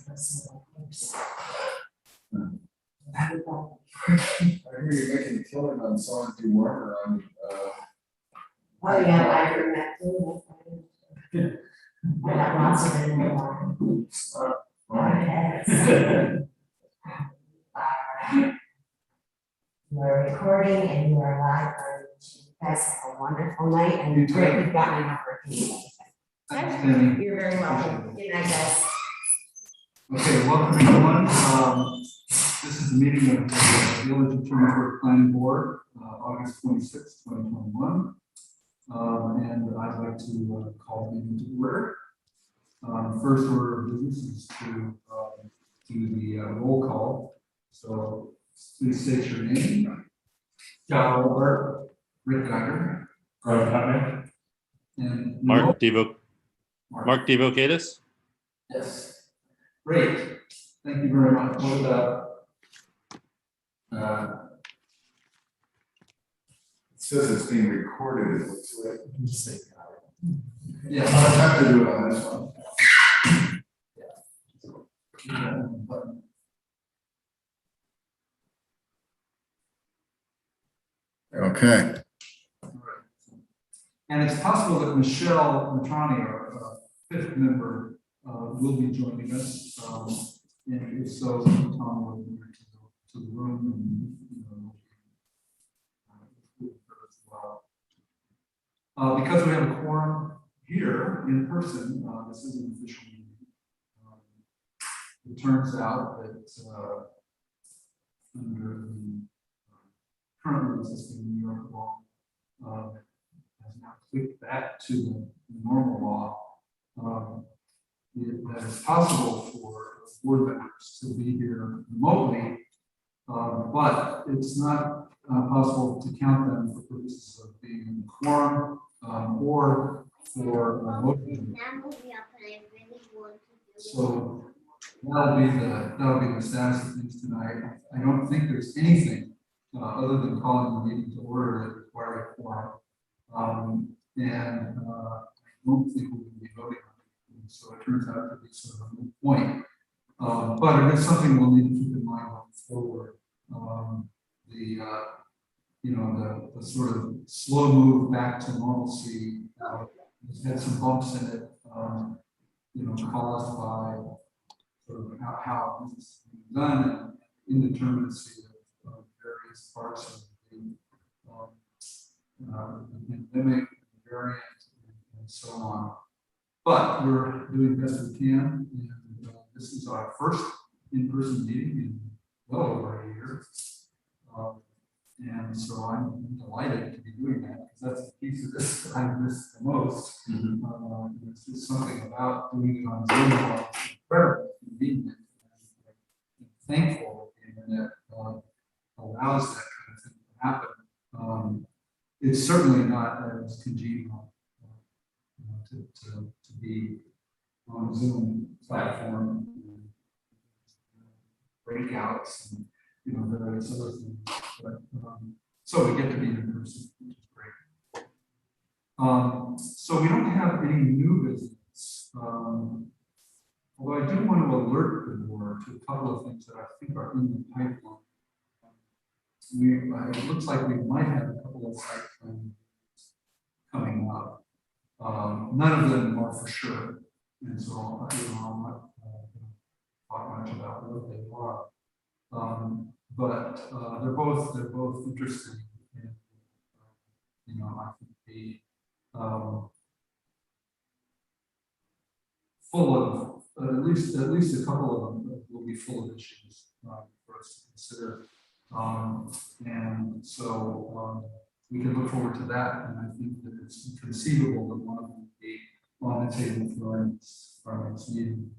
I hear you're making a killing on Song Do Warmer on, Oh, yeah, I heard that too. I got lots of it in my mind. You are recording and you are live. You guys have a wonderful night and You too. Rick, you've got my number. if you need anything. Thanks, Tammy. You're very welcome. Good night, guys. Okay, welcome everyone. This is the meeting of the Village of Turnersburg Planning Board, August 26, 2021. And I'd like to call the meeting to order. First order of business is to do the roll call. So please state your name. John Olbert, Rick Geiger, Greg Hutman. and Mark Devokidis. Yes. Great. Thank you very much. What about, it says it's being recorded, it looks like. Yes. I'll have to do it on this one. Okay. And it's possible that Michelle Matrani, our fifth member, will be joining us. And if so, Tom will be here to the room and, as well. Because we have a quorum here in person, this is an official meeting. It turns out that under the currently existing New York law, has now clicked back to the normal law. That it's possible for board members to be here remotely, but it's not possible to count them for purposes of being in the quorum or for voting. So that'll be the status of things tonight. I don't think there's anything other than calling the meeting to order that require a quorum. And I don't think we'll be voting on it. So it turns out to be sort of a moot point. But it is something we'll need to keep in mind going forward. The sort of slow move back to normalcy has had some bumps in it, caused by sort of how this is being done and indeterminacy of various parts of the pandemic, the variant, and so on. But we're doing the best we can, and this is our first in-person meeting in well over a year. And so I'm delighted to be doing that, because that's the piece of this that I miss the most. It's just something about doing it on Zoom that's incredibly convenient, and thankful that the internet allows that kind of thing to happen. It's certainly not as congenial to be on a Zoom platform, breakouts, and various other things. But, so we get to be in person, which is great. So we don't have any new business. Although I do want to alert the board to a couple of things that I think are in the pipeline. It looks like we might have a couple of site plans coming up. None of them are for sure, and so I'm not talk much about what they are. But they're both interesting, and I think the full of at least a couple of them will be full of issues for us to consider. And so we can look forward to that, and I think that it's conceivable that one of them will be on the table for our next meeting.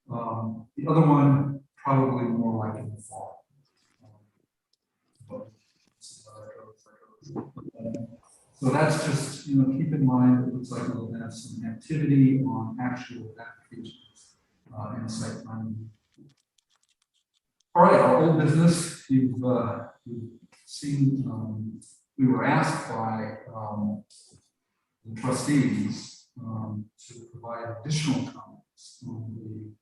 The other one probably more like in the fall. So that's just keep in mind. It looks like we'll have some activity on actual applications in site planning. All right, our old business. You've seen. We were asked by the trustees to provide additional comments on the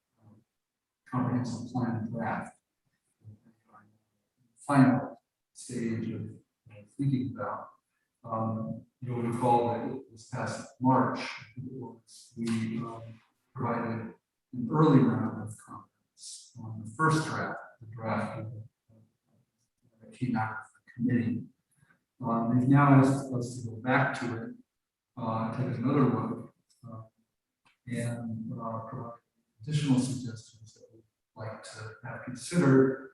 comprehensive plan draft. Final stage of thinking about. You'll recall that this past March, we provided an early round of comments on the first draft, the draft that came out of the committee. They've now asked us to go back to it, take another look, and provide additional suggestions that we'd like to have considered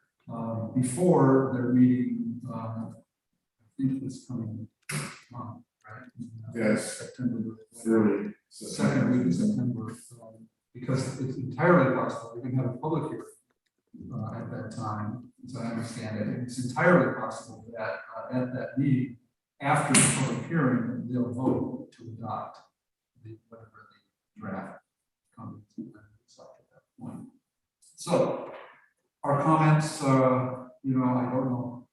before their meeting. I think it's coming month, right? Yes. September. Early. Second week of September, because it's entirely possible we can have a public hearing at that time, as I understand it. And it's entirely possible that at that meeting, after the public hearing, they'll vote to adopt whatever the draft comes at that point. So our comments, you know, I don't know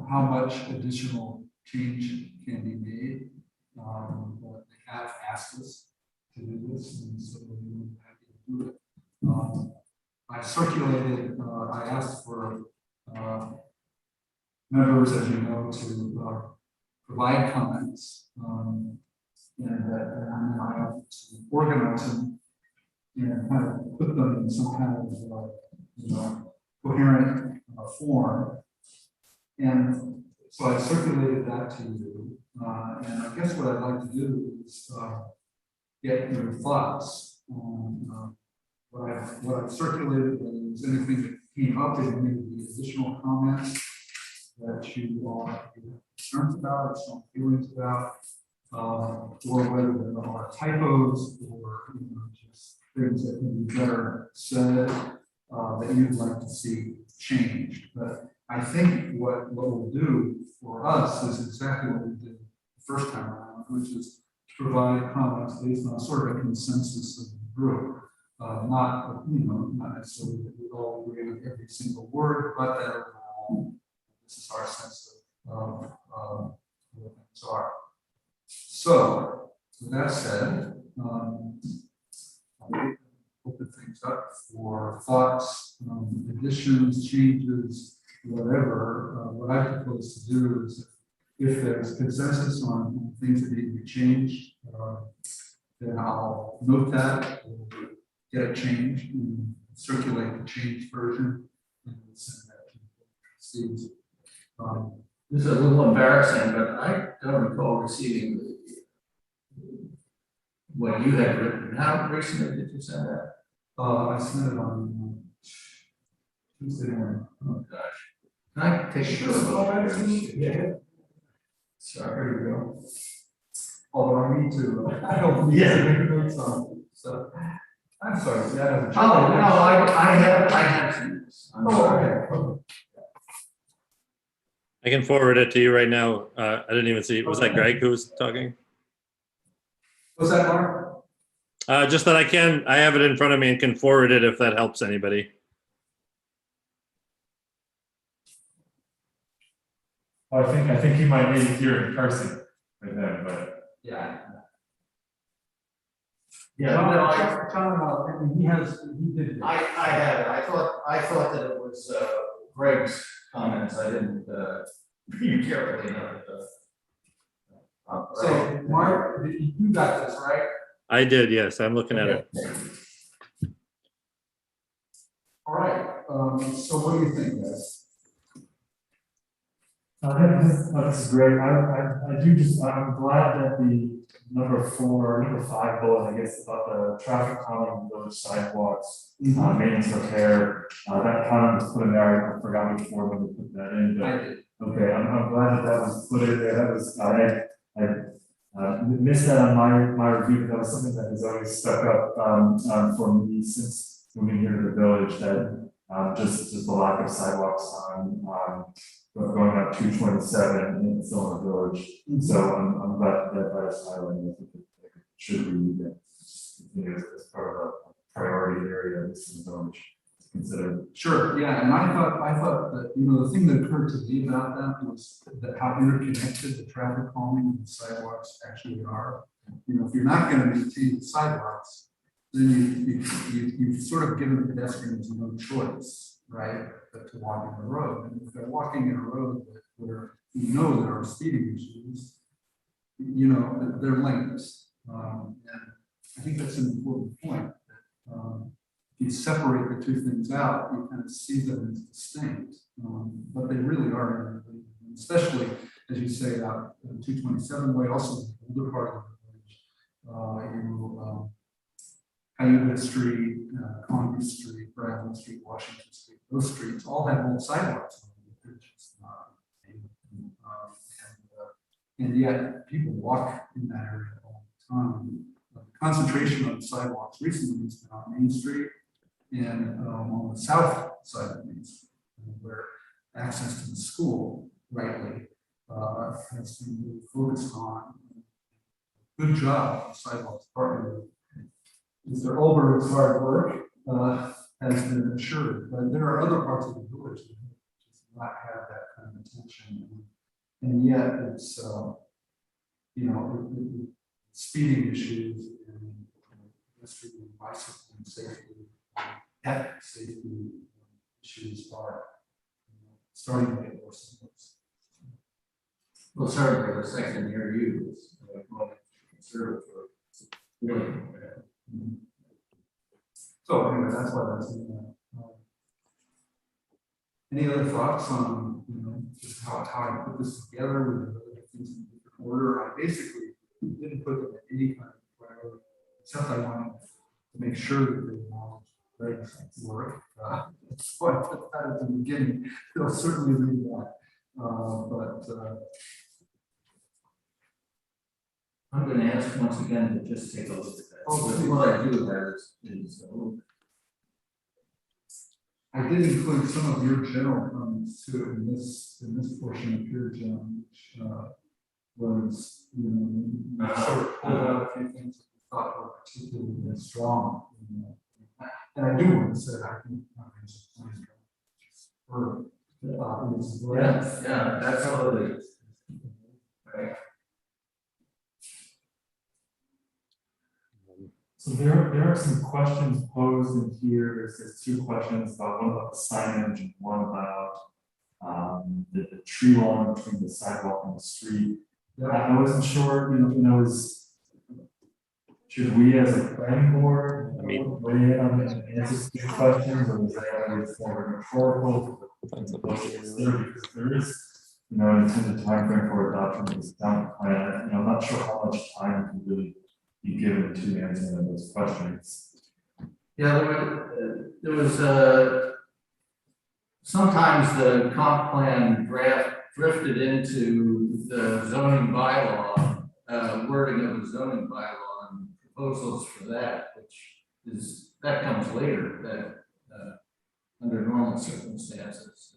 how much additional change can be made, but they have asked us to do this, and so we're happy to do it. I circulated, I asked for members, as you know, to provide comments, and then I have to organize them and kind of put them in some kind of you know, coherent form. And so I circulated that to you, and I guess what I'd like to do is get your thoughts on what I've circulated, whether there's anything that came up in any of the additional comments that you all have concerns about, or some feelings about, or whether there are typos or, you know, just things that can be better said that you'd like to see changed. But I think what we'll do for us is exactly what we did the first time around, which is to provide comments based on sort of a consensus of the group. Not, you know, not necessarily that we all agree with every single word, but that overall, this is our sense of what things are. So, with that said, I'll open things up for thoughts, additions, changes, whatever. What I propose to do is, if there's consensus on things that need to be changed, then I'll note that, we'll get it changed, and circulate the changed version, and send that to the trustees. This is a little embarrassing, but I don't recall receiving what you had written. How recently did you send that? I sent it on Tuesday morning. Oh, gosh. Can I take a look? Yeah. Sorry, here we go. Although I need to, I don't need to make notes on it, so. I'm sorry, yeah. Oh, no, I have seen this. I'm sorry. Okay. I can forward it to you right now. I didn't even see. Was that Greg who was talking? Was that Mark? Just that I have it in front of me and can forward it if that helps anybody. Well, I think you might need it here in person with them, but Yeah. Yeah, no, John, he did. I had it. I thought that it was Greg's comments. I didn't read carefully enough. So, Mark, you got this, right? I did, yes. I'm looking at it. All right, so what do you think, guys? this is great. I do just, I'm glad that the number 5 bullet, I guess, about the traffic calming village sidewalks, maintenance repair, that comment was put in there. I forgot before when we put that in, I but did. okay, I'm glad that was put in there. That was, I missed that on my review, but that was something that has always stuck up for me since moving here to the village, that just the lack of sidewalks on going up 227 in Silver Village. So I'm glad that that's highlighted. I think it should be as part of a priority area this is village to consider. Sure, yeah, and I thought that, you know, the thing that occurred to me about that was that how interconnected the traffic calming and the sidewalks actually are. You know, if you're not going to maintain the sidewalks, then you've sort of given pedestrians no choice, right, but to walk in the road. And if they're walking in a road where you know there are speeding issues, you know, they're lanes. And I think that's an important point. If you separate the two things out, you kind of see them as distinct, but they really are, especially as you say, out 227 way, also the older part of the village. Cayuga Street, Congress Street, Bradley Street, Washington Street, those streets all have old sidewalks on them. They're just not paved. And yet people walk in that area all the time. The concentration of sidewalks recently has been on Main Street and on the south side of Main Street, where access to the school rightly has been really focused on. Good job, sidewalks department. Mr. Olbert's hard work has been assured, but there are other parts of the village that just not have that kind of attention. And yet it's, you know, speeding issues and pedestrian and bicycle and safety, pet safety issues are starting to get worse and worse. Well, certainly the section near you is conservative. Really. So anyway, that's why that's in there. Any other thoughts on, you know, just how I put this together with the other things in different order? I basically didn't put them in any kind of priority, except I wanted to make sure that they acknowledge Greg's work. So I put that at the beginning. They'll certainly read that. I'm going to ask once again to just take a look at that. Oh, So what I do there is I did include some of your general comments too in this portion of your general, which was, you know, you sort of pulled out a few things that you thought were particularly strong. And I do want to say I think yeah, absolutely. Right. So there are some questions posed in here. There's two questions about one about the signage and one about the tree lawn between the sidewalk and the street. I wasn't sure, should we as a planning board weigh in on the answers to these questions, or is that more rhetorical? Because there is, an intended timeframe for adoption of this town plan. I'm not sure how much time can really be given to answering those questions. Yeah, there was sometimes the comp plan draft drifted into the zoning bylaw, wording of the zoning bylaw and proposals for that, that comes later, that under normal circumstances.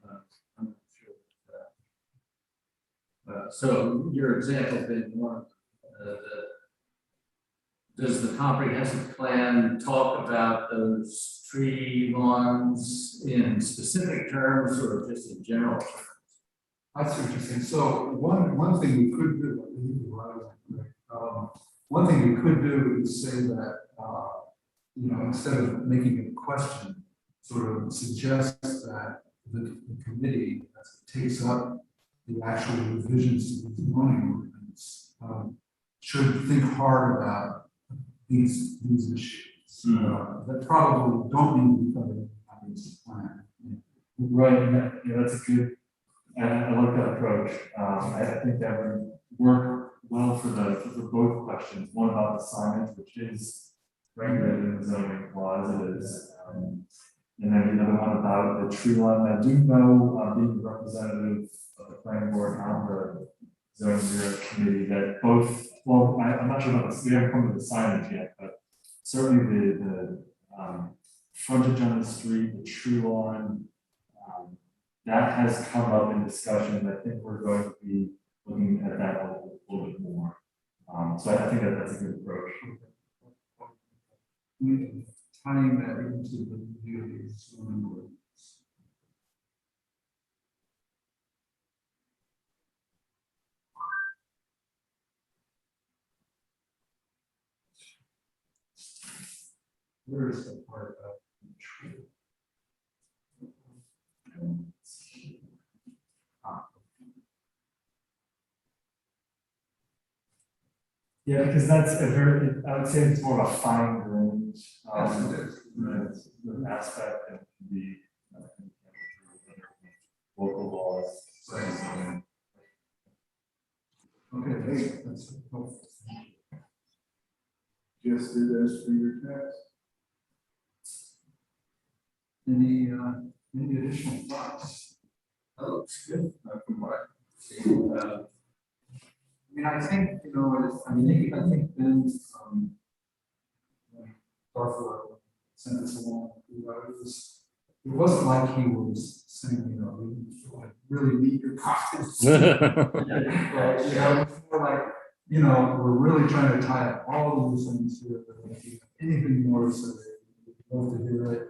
I'm not sure. So your example being one, does the comprehensive plan talk about those tree lawns in specific terms or just in general terms? I see what you're saying. So one thing we could do, one thing we could do is say that, instead of making it a question, sort of suggest that the committee takes up the actual revisions to the zoning ordinance, should think hard about these issues that probably don't need to be covered in the comprehensive plan. Right, that's a good. I like that approach. I think that would work well for both questions. One about the signage, which is regulated in the zoning law as it is, and then the other one about the tree line. I do know, being the representative of the planning board on the zoning bureau committee, that both. Well, I'm not sure about this. We haven't come to the signage yet, but certainly the frontage on the street, the tree lawn. That has come up in discussion. I think we're going to be looking at that a little bit more. So I think that's a good approach. Tying that into the review of these zoning ordinance. where is the part about the tree? Yeah, because that's a very, I would say it's more of a fine range, the aspect that can be, local laws. Okay, hey, that's helpful. Just do this for your text. Any additional thoughts? That looks good, from what I see. I mean, I think, you know, I think Ben, Darfur sent us along, you know, it wasn't like he was saying, you know, we really need your comments. But, you know, it's more like, you know, we're really trying to tie up all of these things here, but if you have anything more to say, we'd love to hear it.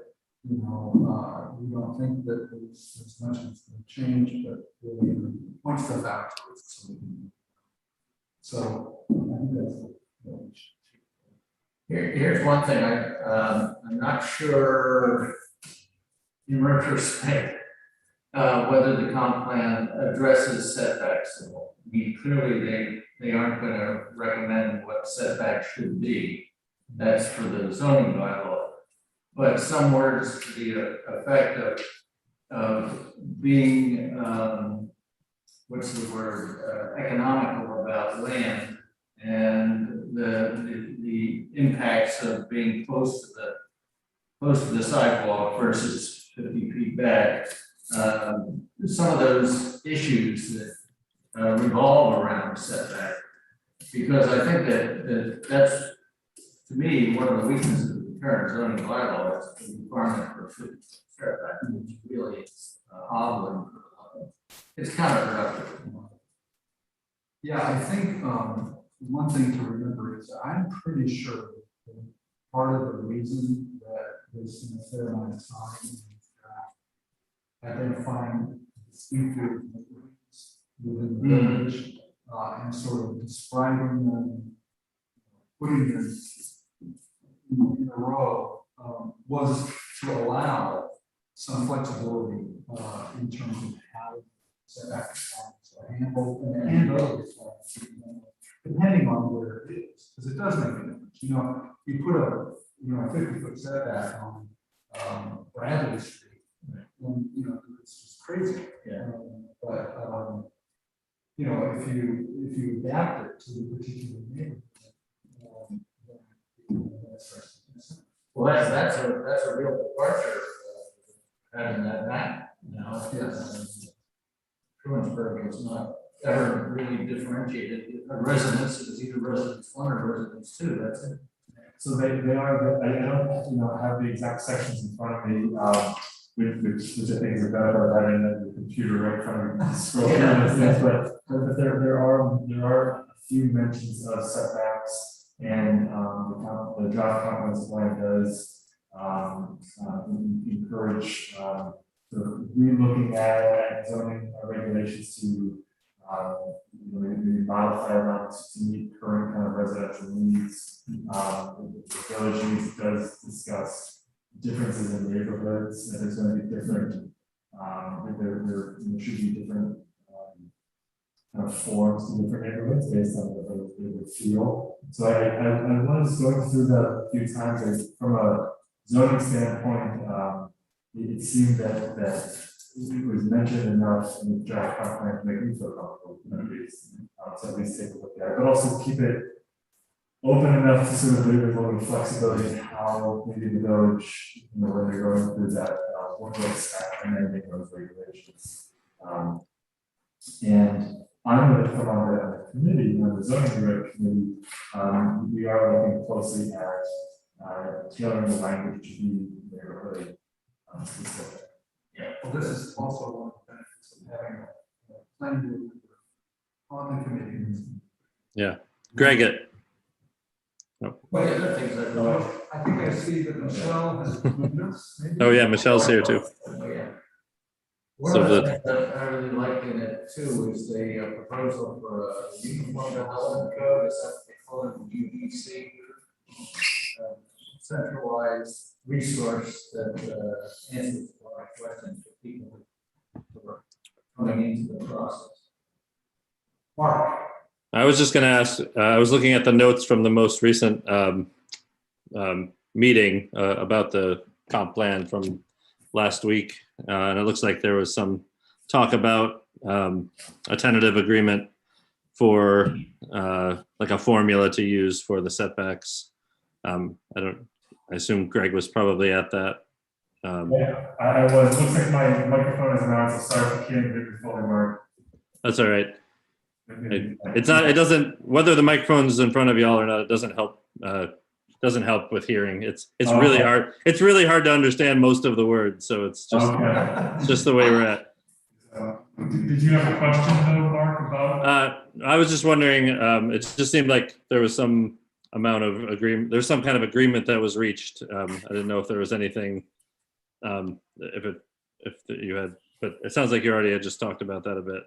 You know, we don't think that there's much that's going to change, but we'll point stuff out to us. So I think that's what we should do. Here's one thing, I'm not sure in retrospect, whether the comp plan addresses setbacks at all. I mean, clearly they aren't gonna recommend what setbacks should be. That's for the zoning bylaw. But some words to the effect of being, what's the word, economical about land and the impacts of being close to the sidewalk versus 50 feet back. Some of those issues that revolve around setback, because I think that's, to me, one of the weaknesses of the current zoning bylaw is the requirement for 50 foot setback, which really is hobbling. It's counterproductive. Yeah, I think one thing to remember is I'm pretty sure that part of the reason that there's a fair amount of time in identifying distinctive neighborhoods within the village and sort of describing them, putting them in a row was to allow some flexibility in terms of how setback requirements are handled and those depending on where it is, because it does make a difference. You know, you put a 50-foot setback on Bradley Street, and you know it's just crazy. Yeah. But you know, if you adapt it to the particular neighborhood, Well, that's a real departure, having that map, you know. Yes. Trumansburg is not ever really differentiated. A residence is either residence one or residence two, that's it. So they are, I don't, have the exact sections in front of me, which I think is a better about having the computer right in front of me. Scroll through those things, but there are a few mentions of setbacks, and the draft comprehensive plan does encourage sort of re-looking at zoning regulations to maybe modify them to meet current kind of residential needs. The village needs does discuss differences in neighborhoods, and there's going to be different, there should be different kind of forms to different neighborhoods based on what they would feel. So I was going through that a few times, and from a zoning standpoint, it seemed that it was mentioned enough in the draft comp plan to make me feel comfortable, so at least take a look at it, but also keep it open enough to sort of leave a little flexibility in how maybe the village, when they're going through that, what looks at amending those regulations. And I'm going to come on the committee, on the zoning reg committee, we are looking closely at tailoring the language to be neighborhood specific. Well, this is also one of the benefits of having a planning board member on the committee. Greg, it. Well, the other things that go. I think I see that Michelle has joined us. Maybe? Oh, yeah, Michelle's here too. Oh, yeah. So One of the- the things that I really liked in it too is the proposal for a uniform development code, is that they call it UDC. centralized resource that answers a lot of questions for people who are coming into the process. Mark? I was just going to ask, I was looking at the notes from the most recent meeting about the comp plan from last week. And it looks like there was some talk about a tentative agreement for like a formula to use for the setbacks. I assume Greg was probably at that. Yeah, I was, looks like my microphone is on, so sorry if you can't hear me fully, Mark. That's all right. It's not, it doesn't, whether the microphone's in front of y'all or not, it doesn't help with hearing. It's really hard. It's really hard to understand most of the words. So it's just, it's just the way we're at. Did you have a question though, Mark, about? I was just wondering, it just seemed like there was some amount of agreement, there's some kind of agreement that was reached. I didn't know if there was anything, if you had, but it sounds like you already had just talked about that a bit.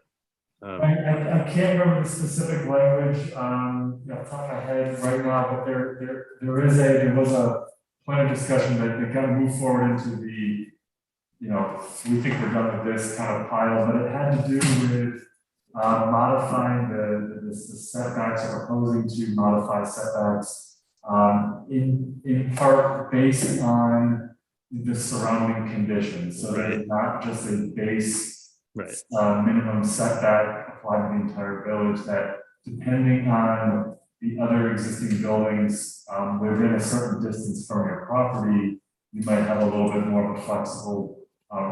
I can't remember the specific language, off the top of my head right now, but there was a plan of discussion that kind of moved forward into the, we think we're done with this kind of pile, but it had to do with modifying the setbacks, or proposing to modify setbacks in part based on the surrounding conditions. So that it's not just a base minimum setback applied to the entire village, that depending on the other existing buildings within a certain distance from your property, you might have a little bit more of a flexible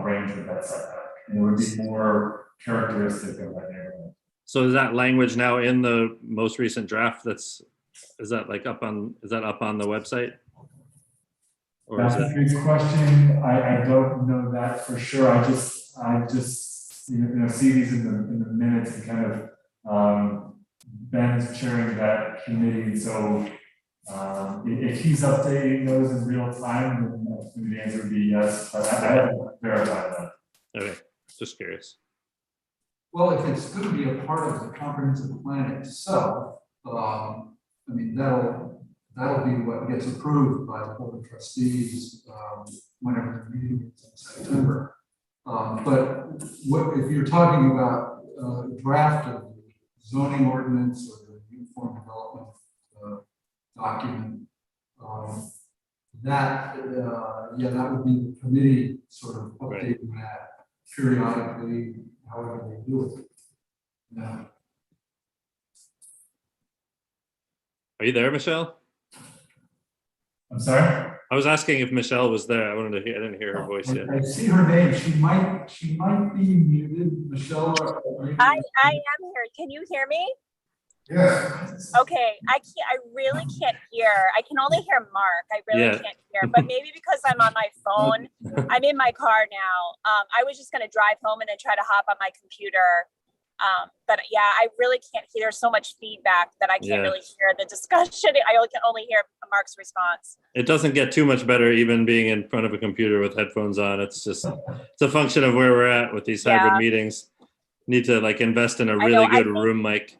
range of that setback. And it would be more characteristic of that neighborhood. So is that language now in the most recent draft? Is that up on the website? Or That's a good question. I don't know that for sure. I just see these in the minutes, and kind of Ben's chairing that committee. So if he's updating those in real time, then the answer would be yes. But I haven't verified that. Okay, just curious. Well, if it's going to be a part of the comprehensive plan itself, I mean, that'll be what gets approved by the board of trustees whenever the meeting is in September. But what if you're talking about draft of the zoning ordinance or the uniform development document, that would be the committee sort of updating that periodically, however they do it. Yeah. Are you there, Michelle? I'm sorry? I was asking if Michelle was there. I didn't hear her voice yet. I see her name. She might be muted. Michelle. I am here. Can you hear me? Yes. Okay. I really can't hear. I can only hear Mark. I really can't hear. But maybe because I'm on my phone. I'm in my car now. I was just gonna drive home and then try to hop on my computer. But yeah, I really can't hear. There's so much feedback that I can't really hear the discussion. I can only hear Mark's response. It doesn't get too much better even being in front of a computer with headphones on. It's a function of where we're at with these hybrid meetings. Need to invest in a really good room mic.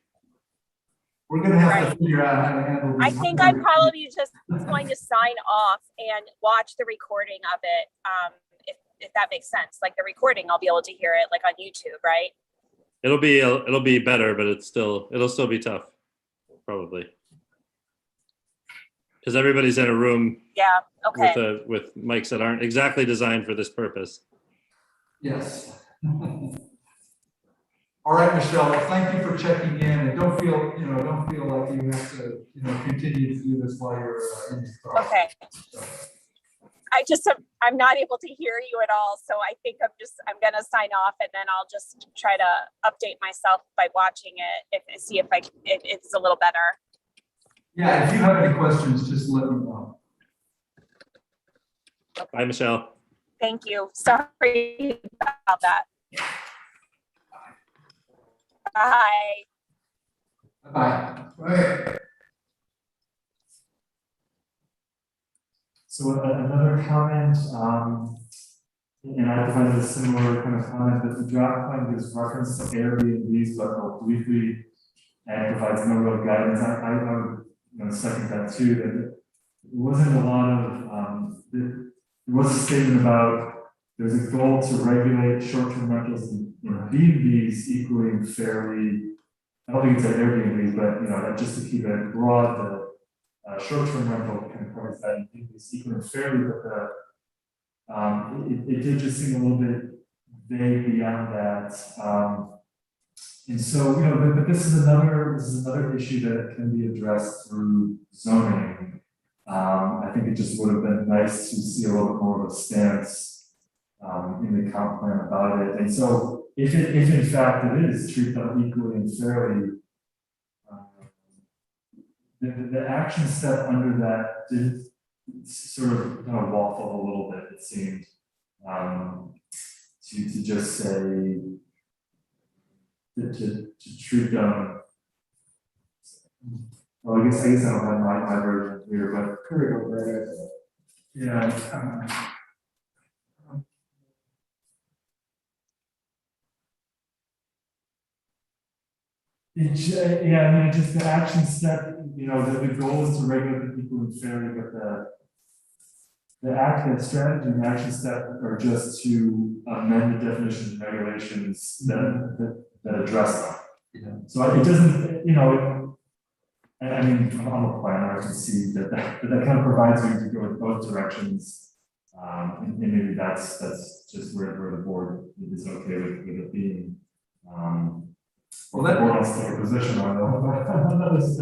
We're gonna have to figure out how to handle this. I think I'm probably just going to sign off and watch the recording of it. If that makes sense, like the recording, I'll be able to hear it on YouTube, right? It'll be better, but it'll still be tough, probably, because everybody's in a room. Yeah. Okay. With mics that aren't exactly designed for this purpose. Yes. All right, Michelle. Well, thank you for checking in, and don't feel like you have to continue to do this while you're in your car. Okay. I'm not able to hear you at all. So I think I'm going to sign off, and then I'll just try to update myself by watching it and see if it's a little better. Yeah. If you have any questions, just let me know. Bye, Michelle. Thank you. Sorry about that. Bye. Bye. Right. So another comment, and I provided a similar kind of comment, that the draft plan gives reference to Airbnbs, but obliquely and provides no real guidance. I would second that too, that wasn't a lot of, there was a statement about there's a goal to regulate short-term rentals in B&Bs equally and fairly. I don't think it's at Airbnbs, but that just to keep it broad, the short-term rental kind of covers that in B&Bs equally and fairly, but it did just seem a little bit vague beyond that. And so, but this is another issue that can be addressed through zoning. I think it just would have been nice to see a little bit more of a stance in the comp plan about it. And so if in fact it is treat them equally and fairly, the action step under that did sort of kind of waffle a little bit, it seemed, to just say to treat them. Well, I guess I don't have my version here, but Here we go, right? yeah. Yeah, I mean, just the action step, the goal is to regulate the people fairly, but the strategy and action step are just to amend the definitions and regulations that address them. Yeah. So it doesn't, I mean, I'm a planner, I can see that kind of provides you to go in both directions. And maybe that's just where the board is okay with it being. Well, that wants to take a position on it.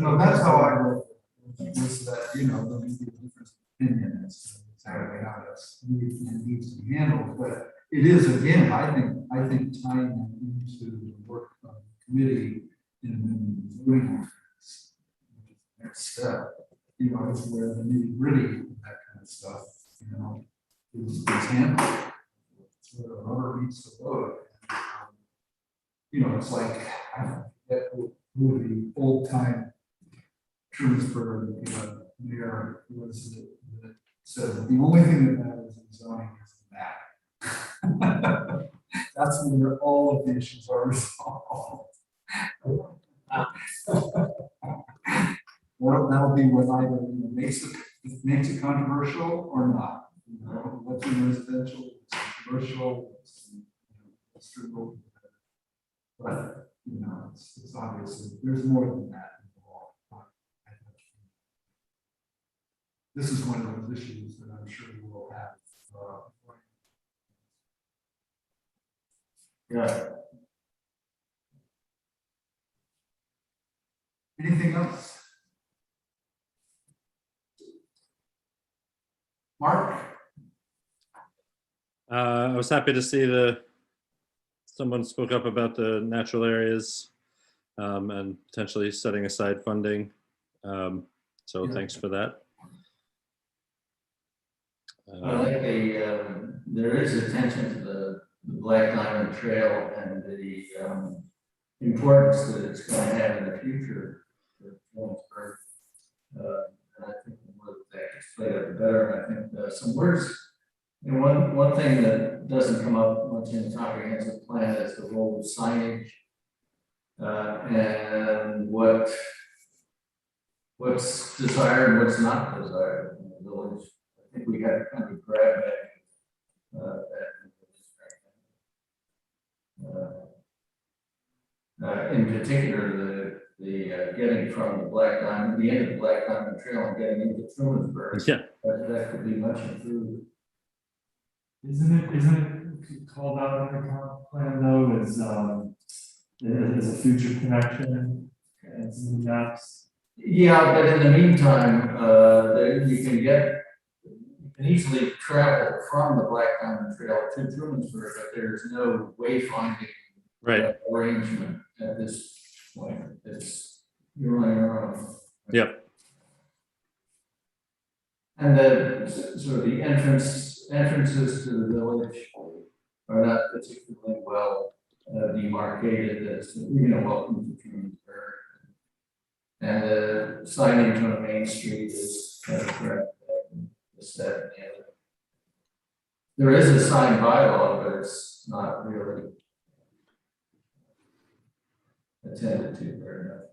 No, that's how I wrote it, was that, there may be a difference of opinion as to exactly how this needs to be handled, but it is, again, I think tying that into the work of the committee in the zoning ordinance, next step, is where the nitty gritty of that kind of stuff, is handled. It's where the rubber meets the road. It's like, I forget who the old time Trumansburg mayor was that said that the only thing that matters in zoning is the map. That's where all of the issues are resolved. Well, that'll be what either makes it controversial or not. What's in residential, what's commercial, what's true. But it's obviously there's more than that involved. This is one of those issues that I'm sure we will have. Yeah. Anything else? Mark? I was happy to see someone spoke up about the natural areas and potentially setting aside funding. So thanks for that. I like there is attention to the Black Diamond Trail and the importance that it's going to have in the future for Williamsburg. And I think the more that gets played out, the better. And I think some words. One thing that doesn't come up much in the comprehensive plan is the role of signage and what's desired and what's not desired in the village. I think we got to kind of grab that. In particular, the getting from the end of the Black Diamond Trail and getting into Trumansburg. Yeah. That could be much improved. Isn't it called out in the comp plan though as a future connection and some maps? Yeah, but in the meantime, you can easily travel from the Black Diamond Trail to Trumansburg, but there's no wayfinding arrangement at this point. You're on your own. Yep. And the entrances to the village are not particularly well demarcated as welcome to Trumansburg. And the signage on Main Street is kind of correct. There is a sign bylaw, but it's not really attended to very much.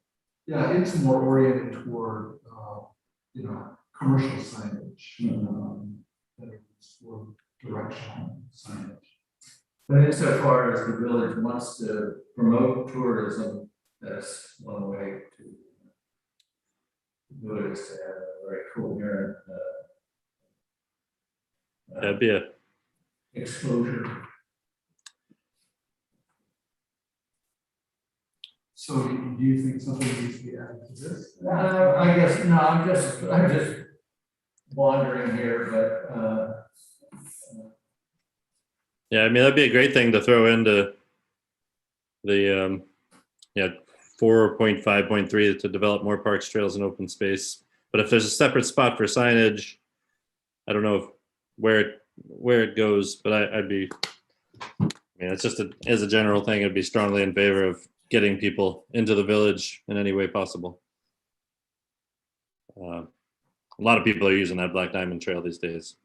Yeah, it's more oriented toward, commercial signage, that is for directional signage. But insofar as the village wants to promote tourism, that's one way to do it, is to have a very coherent That'd be a, exposure. So do you think something needs to be added to this? I guess, no, I'm just wandering here, but, yeah, I mean, that'd be a great thing to throw into the, 4.5.3 to develop more parks, trails, and open space. But if there's a separate spot for signage, I don't know where it goes, but I'd be, I mean, it's just as a general thing, I'd be strongly in favor of getting people into the village in any way possible. A lot of people are using that Black Diamond Trail these days.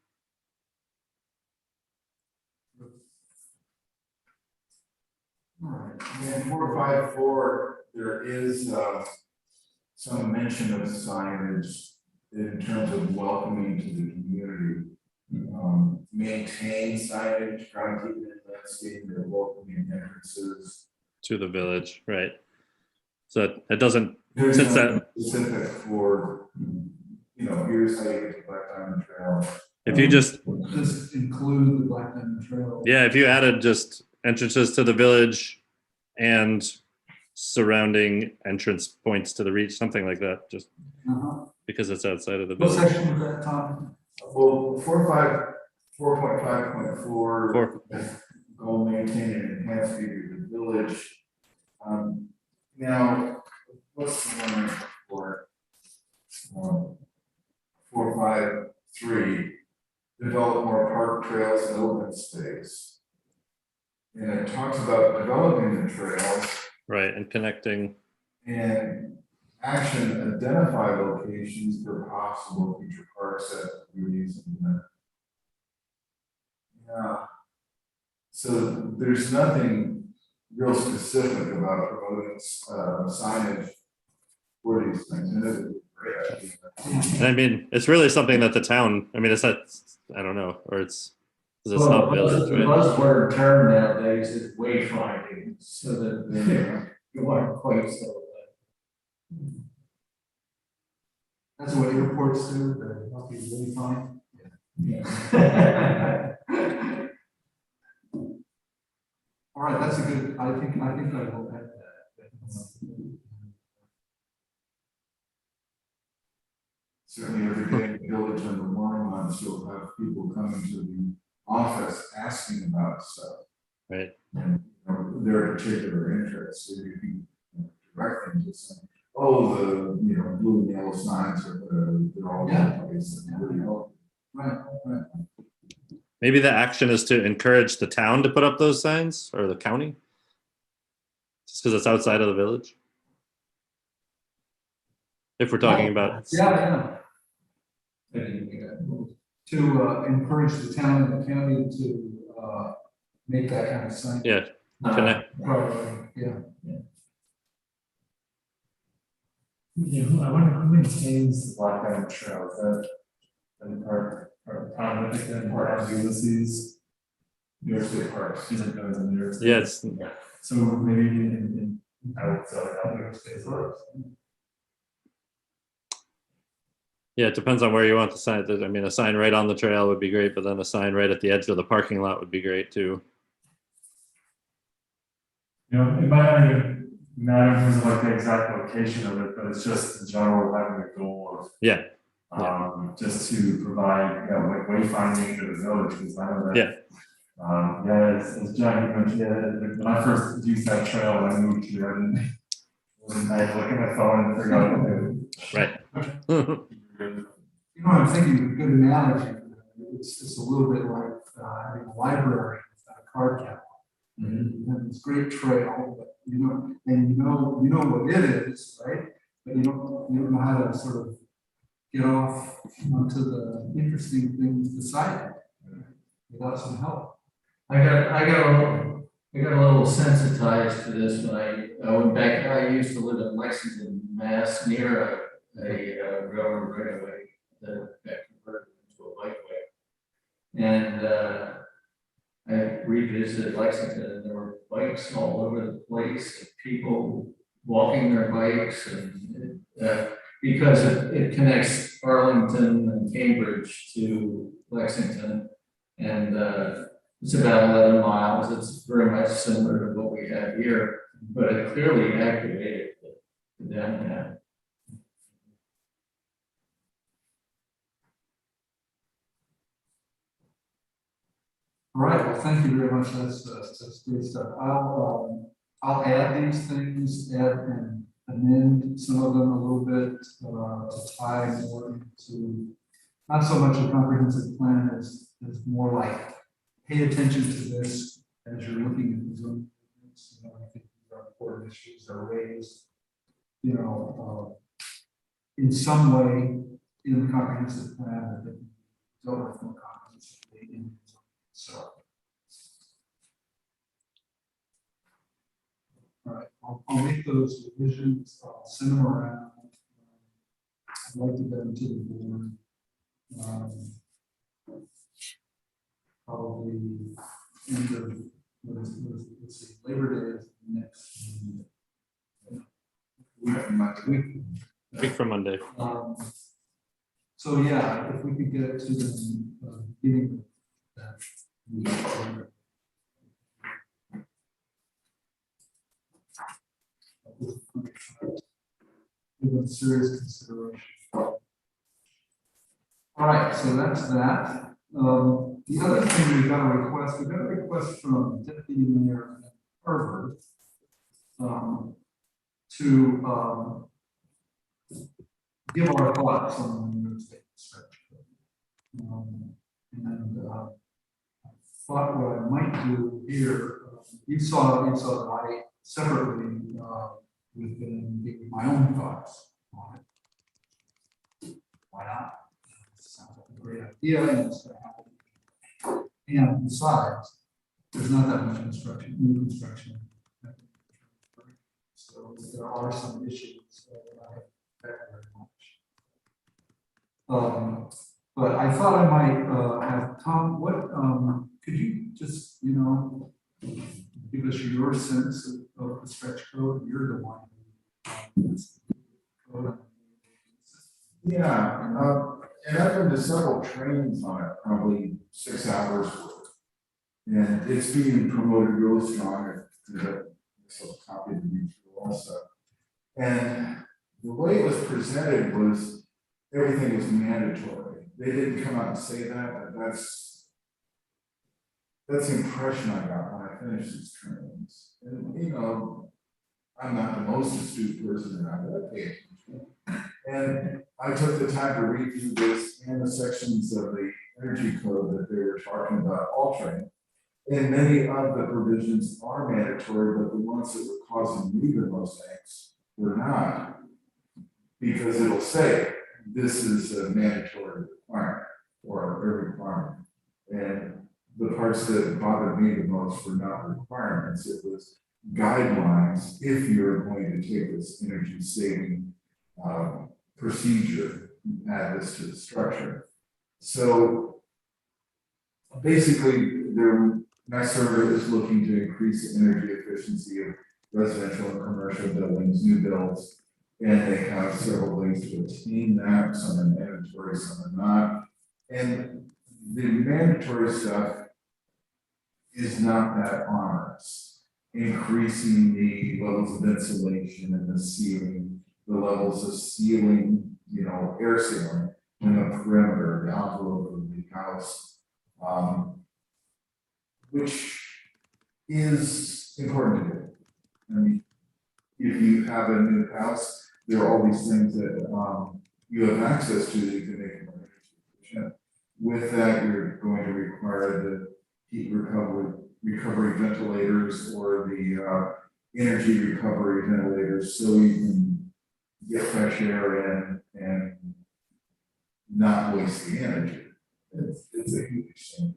All right. In 454, there is some mention of signage in terms of welcoming to the community. Maintain signage, groundkeeping and landscaping, or welcoming entrances. To the village, right? So it doesn't, There's since nothing that, specific for, here's how you get to Black Diamond Trail. if you just, Just include the Black Diamond Trail. yeah, if you added just entrances to the village and surrounding entrance points to the reach, something like that, just Uh-huh. because it's outside of the What village. section was that, Tom? Well, 4.5.4. Four. Goal maintain and enhance beauty of the village. Now, what's the one for? 4.5.3, develop more park trails and open space. And it talks about developing the trails Right, and connecting, and action, identify locations for possible future parks, activities, and yeah. So there's nothing real specific about promoting signage for these things, and it's a great idea. and I mean, it's really something that the town, I mean, it's not, I don't know, or it's, 'cause it's not village, The right? buzzword term nowadays is wayfinding, so that you aren't quite so. That's what airports do, they're help you really fine. All right, that's a good, I think I will add that. Certainly every day in the village in the warm months, you'll have people coming to the office asking about stuff. Right. And their particular interests, so you can direct them to some, the blue and yellow signs or whatever, they're all over the place and really help. Right, right. Maybe the action is to encourage the town to put up those signs, or the county? Just because it's outside of the village? If we're talking about, Yeah. To encourage the town and the county to make that kind of sign. yeah, connect, Right, yeah. Yeah, I wonder who maintains the Black Diamond Trail, is that town, I think that part of Ulysses, New York State Parks. is it goes in New York State? yeah, it's, So maybe outside New York State Parks. yeah, it depends on where you want the sign. I mean, a sign right on the trail would be great, but then a sign right at the edge of the parking lot would be great too. It might not even matter in terms of like the exact location of it, but it's just in general having a goal of Yeah, just to provide, like wayfinding to the village, because I know that. Yeah. As John mentioned, when I first used that trail, when I moved here, I look at my phone and figure out what to do. right. You know, I'm thinking of a good analogy. It's a little bit like having a library without a card catalog. You have this great trail, but you know what it is, right? But you don't know how to sort of get off onto the interesting things beside it without some help. I got a little sensitized to this when I went back. I used to live in Lexington, Mass, near a railroad right away. that got converted into a bikeway. And I revisited Lexington, and there were bikes all over the place, and people walking their bikes, and because it connects Arlington and Cambridge to Lexington, and it's about 11 miles. It's very much similar to what we have here, but it clearly activated the downtown. All right, well, thank you very much. That's great stuff. I'll add these things, add and amend some of them a little bit to tie more into not so much a comprehensive plan as more like pay attention to this as you're looking at the zone. You know, I think these are important issues that are raised, you know, in some way in the comprehensive plan that they don't work more comprehensively in the zone. So, all right, I'll make those revisions, I'll send them around. I'd like to get them to the board. Probably end of, let's see, Labor Day is next Week from Monday. So yeah, if we could get it to them, beginning of that. Give them serious consideration. All right, so that's that. The other thing we got a request from Deputy Mayor Harvard to give our thoughts on the New York State stretch code. And I thought what I might do here, you saw that I separately we've been giving my own thoughts on it. Why not? It sounds like a great idea, and it's going to happen. And besides, there's not that much new construction. So there are some issues that I affect very much. But I thought I might have Tom. What could you just give us your sense of the stretch code? You're the one. Yeah, and I've been to several trainings on it, probably 6 hours worth. And it's being promoted real strong. So copy of the mutual also. And the way it was presented was everything was mandatory. They didn't come out and say that, but that's the impression I got when I finished these trainings. And I'm not the most astute person around, but I pay attention. And I took the time to review this and the sections of the energy code that they were talking about altering. And many of the provisions are mandatory, but the ones that were causing me the most angst were not. Because it'll say, this is a mandatory requirement or a requirement. And the parts that bothered me the most were not requirements. It was guidelines if you're going to take this energy saving procedure, add this to the structure. So basically, my survey is looking to increase the energy efficiency of residential and commercial buildings, new builds, and they have several ways to attain that. Some are mandatory, some are not. And the mandatory stuff is not that onerous. Increasing the levels of insulation in the ceiling, the levels of ceiling, air sealing in the perimeter, the envelope of the house, which is important to do. I mean, if you have a new house, there are all these things that you have access to that you can make it more energy efficient. With that, you're going to require the heat recovery ventilators or the energy recovery ventilators so you can get fresh air in and not waste the energy. It's a huge thing.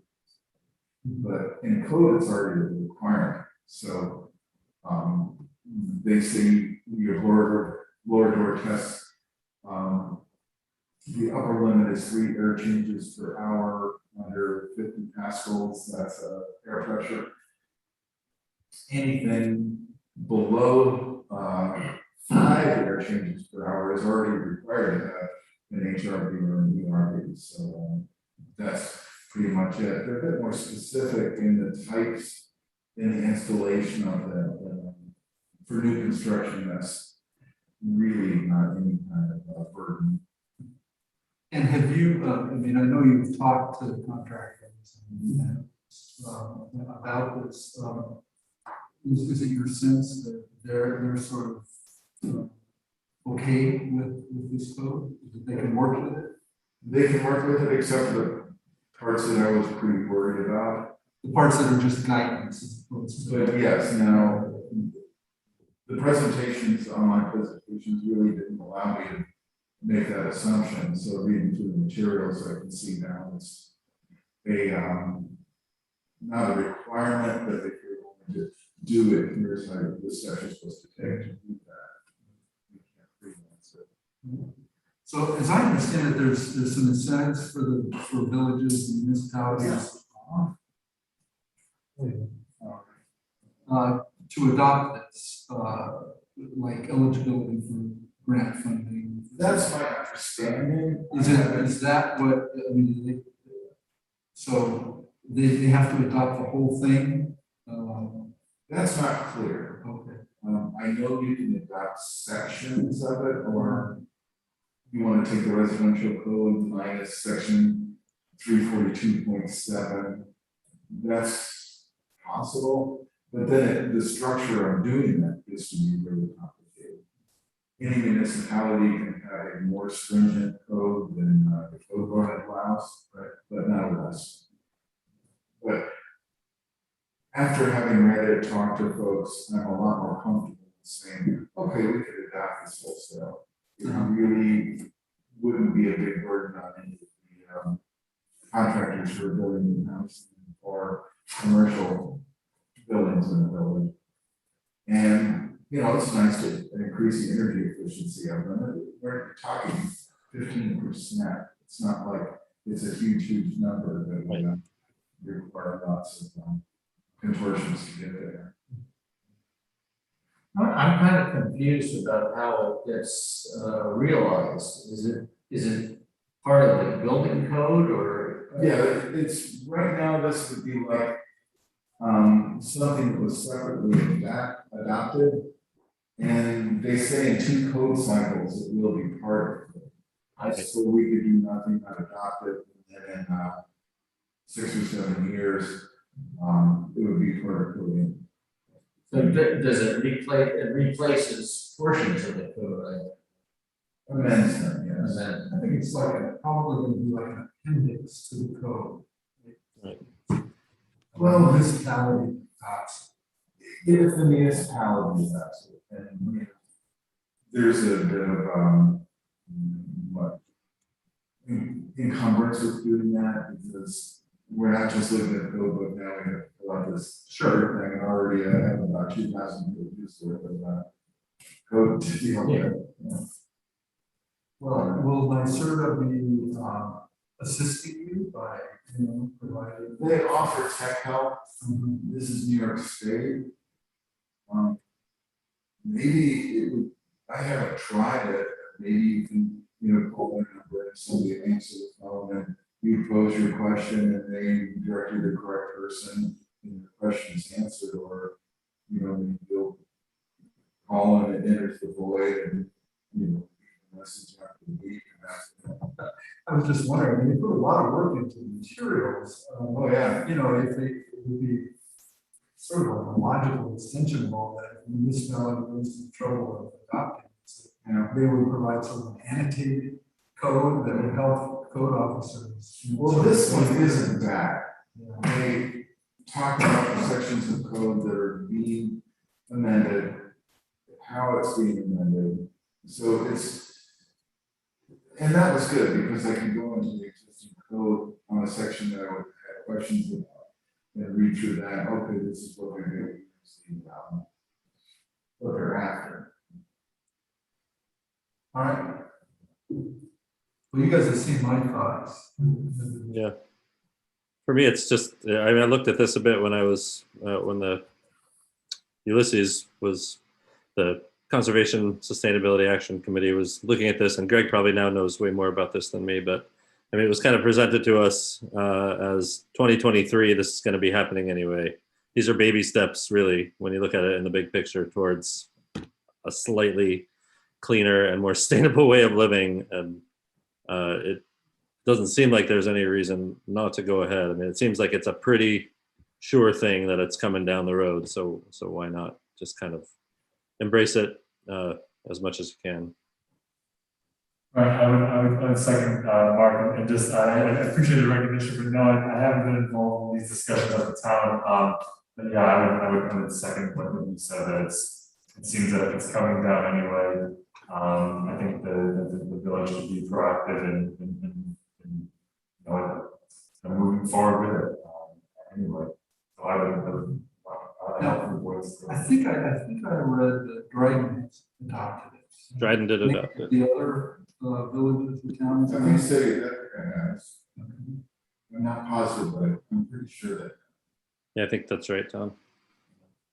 But in code, it's already a requirement. So they say your lower door tests the upper limit is 3 air changes per hour under 50 pascals, that's air pressure. Anything below 5 air changes per hour is already required to have an HRV or an ERV, so that's pretty much it. They're a bit more specific in the types in the installation of the for new construction, that's really not any kind of burden. And have you, I mean, I know you've talked to contractors and, about this. Is it your sense that they're sort of okay with this code? That they can work with it? They can work with it except for the parts that I was pretty worried about. The parts that are just guidance as opposed to. But yes, now, the presentations on my presentations really didn't allow me to make that assumption, so reading through the materials, I can see now it's not a requirement, but if you're going to do it, here's how the steps you're supposed to take to do that. You can't freelance it. So as I understand it, there's some incentives for villages and municipalities to adopt this, like eligibility for grant funding. That's my understanding. Is that what, I mean, so they have to adopt the whole thing? That's not clear. Okay. I know you can adopt sections of it, or you want to take the residential code minus section 342.7. That's possible, but then the structure of doing that is to be really complicated. Any municipality can have a more stringent code than the code law allows, right? But not less. But after having read it, talked to folks, I'm a lot more comfortable saying, okay, we could adopt this wholesale. It really wouldn't be a big burden on any of the contractors who are building new houses or commercial buildings in the village. And, you know, it's nice to increase the energy efficiency of them. We're talking 15%. It's not like it's a huge number that would require lots of contortions to get there. I'm kind of confused about how it gets realized. Is it part of the building code or? Yeah, it's, right now, this would be like something that was separately adopted. And they say in 2 code cycles, it will be part of it. So we could do nothing but adopt it, and then in 6 or 7 years, it would be part of coding. So does it replaces portions of the code, right? Amends them, yes. And then, I think it's like probably going to be like an appendix to the code. Right. Well, Municipality adopts. if the municipality has it, and you know, there's a bit of encumbrance with doing that, because we're not just looking at the code book now, we have to fill out this thing, and already I have about 2,000 pages worth of code to deal with. Well, will NYSERDA be assisting you by, providing? They offer tech help. This is New York State. Maybe it would, I haven't tried it, maybe you can, call their number and somebody answer the phone and you pose your question and they direct you to the correct person and the question is answered, or, you'll call and it enters the void and, message after the week and ask them. I was just wondering, they put a lot of work into the materials. Oh, yeah. If it would be sort of like a logical extension of all that, if the municipality goes to the trouble of adopting it, they would provide sort of an annotated code that would help code officers. Well, this one isn't that. Yeah. They talk about the sections of code that are being amended, how it's being amended. So and that was good because I can go into the existing code on a section that I would have questions about and read through that. Okay, this is what they're doing, what they're after. All right. Well, you guys have seen my thoughts. Yeah. For me, it's just, I mean, I looked at this a bit when I was, when the Ulysses was, the Conservation Sustainability Action Committee was looking at this, and Greg probably now knows way more about this than me, but I mean, it was kind of presented to us as 2023, this is going to be happening anyway. These are baby steps, really, when you look at it in the big picture towards a slightly cleaner and more sustainable way of living. And it doesn't seem like there's any reason not to go ahead. I mean, it seems like it's a pretty sure thing that it's coming down the road. So why not just kind of embrace it as much as you can. Right, I would second Mark, and just I appreciate the recognition, but no, I haven't been involved in these discussions at the town. But yeah, I would second what you said, that it seems that it's coming down anyway. I think the village should be proactive and you know, moving forward with it anyway. So I would help the boys. I think I read that Dryden has adopted it. Dryden did adopt it. The other villages and towns. I think City of Ithaca has. I'm not positive, but I'm pretty sure that. Yeah, I think that's right, Tom.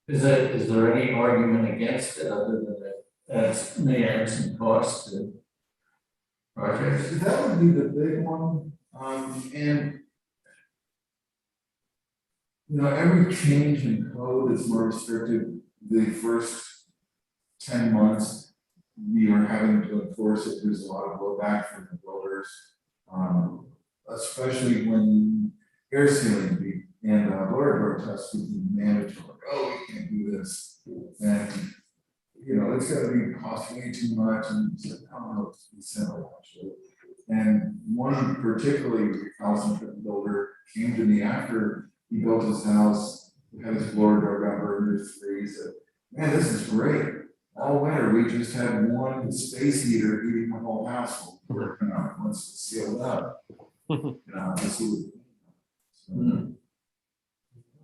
Is there any argument against it other than that may add some cost to projects? That would be the big one, and you know, every change in code is more restrictive. The first 10 months, we are having to enforce it. There's a lot of blowback from the builders, especially when air sealing and blower door tests become mandatory. Oh, we can't do this, and you know, it's going to be costing way too much, and it's like, I don't know, it's simple actually. And one particularly recalcitrant builder came to me after he built his house, had his blower door got burned through. He said, "Man, this is great. All winter we just had one space heater heating the whole house while we were working on it once it's sealed up." You know, this was,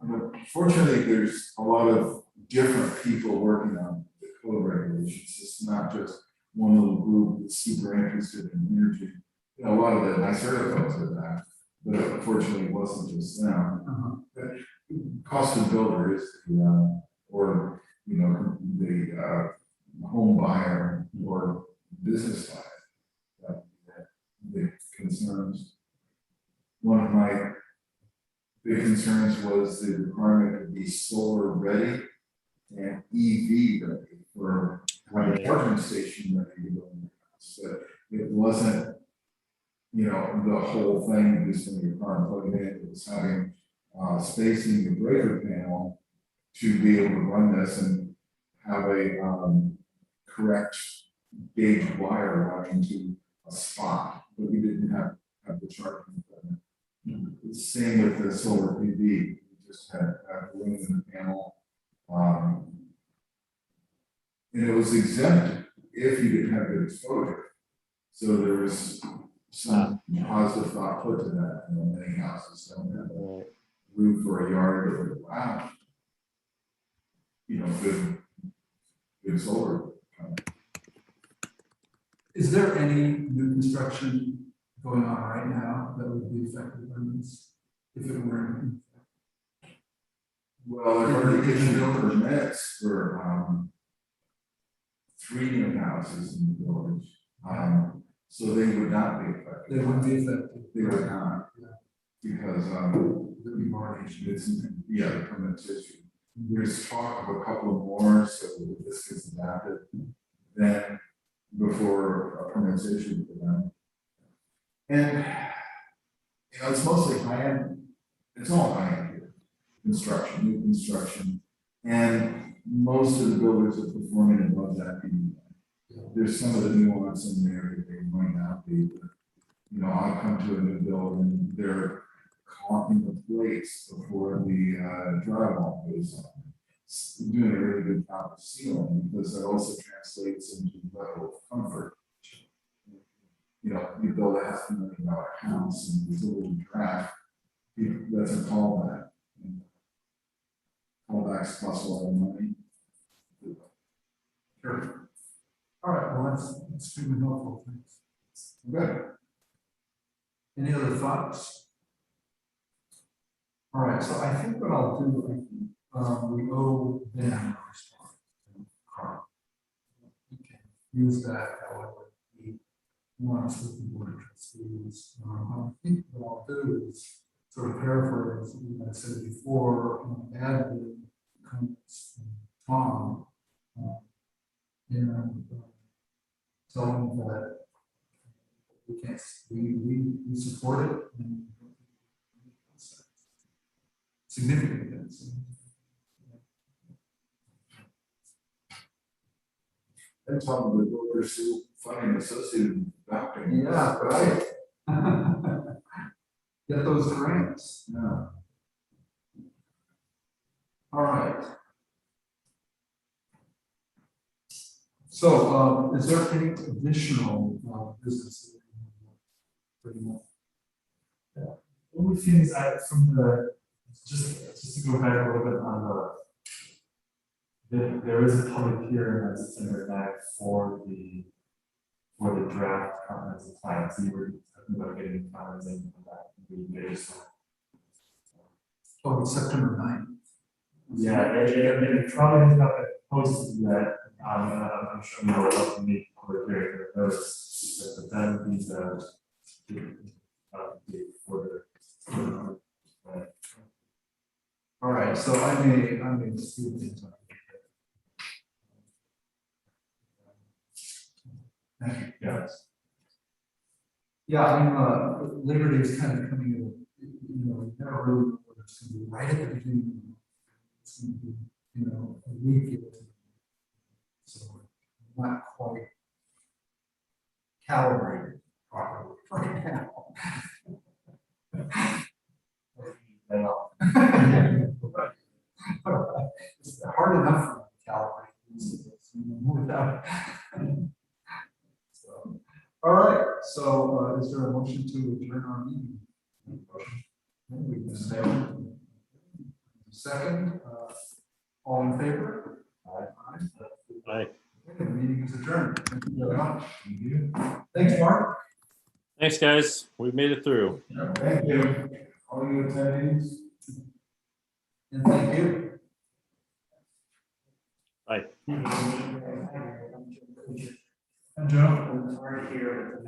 but fortunately, there's a lot of different people working on the code regulations. It's not just one little group that's super interested in energy. You know, a lot of the NYSERDA folks are that, but unfortunately, it wasn't just them. Cost of builder is the, or you know, the home buyer or business buyer that the concerns. One of my big concerns was the requirement to be solar ready and EV ready for a charging station ready to go in the house. But it wasn't, you know, the whole thing just when your car plugged in. It was having spacing the breaker panel to be able to run this and have a correct gauge wire running to a spot, but we didn't have the charging equipment. The same with the solar PV. We just had room in the panel, and it was exempt if you didn't have good exposure. So there was some positive thought put to that. You know, many houses don't have room for a yard or wow, you know, good solar. Is there any new construction going on right now that would be affected by this, if it were in effect? Well, they've already issued permits for 3 new houses in the village, so they would not be affected. They wouldn't be affected. They would not, Yeah. because There'd be more issues. it's, yeah, the permits issued. There's talk of a couple of more, so if this gets adapted, then before a permit's issued for them. And, you know, it's mostly high-end, it's all high-end here, construction, new construction. And most of the builders are performing above that. There's some of the nuance in there that they might not be, but, you know, I'll come to a new building, they're caulking the plates before the drywall goes on. Doing a really good job of sealing, because that also translates into level of comfort. You know, you build a $500,000 house and there's a little draft, that's a callback. Callbacks cost a lot of money. Sure. All right, well, that's extremely helpful, thanks. Good. Any other thoughts? All right, so I think what I'll do, we owe them a response. We can use that however we want with the board of trustees. I think what I'll do is sort of paraphrase what I said before, add the comments from Tom. And tell them that we can't, we support it. And significant things. And probably will pursue funding associated with adopting. Yeah, right. Get those grants. Yeah. All right. So, is there any additional business? Only things from the, just to go back a little bit on there is a public hearing on September 9th for the draft comprehensive plan. So you were talking about getting comments in on that. We just, Oh, it's September 9th. yeah, it probably has not been posted yet. I'm sure we will have to make public hearing for notice, but that would be for the All right, so I may just do things on. Thank you. yes. Yeah, I mean, Liberty is kind of coming in, you never really know what it's going to be right at the beginning. It's going to be, a week into it. So not quite calibrated properly right now. It's hard enough for me to calibrate without. So, all right, so is there a motion to adjourn our meeting? We can say second, all in favor? Aye. Aye. Okay, the meeting is adjourned. Thank you very much. Thanks, Mark. Thanks, guys. We made it through. Thank you, all you attendees. And thank you. Bye. And Joe? We're here.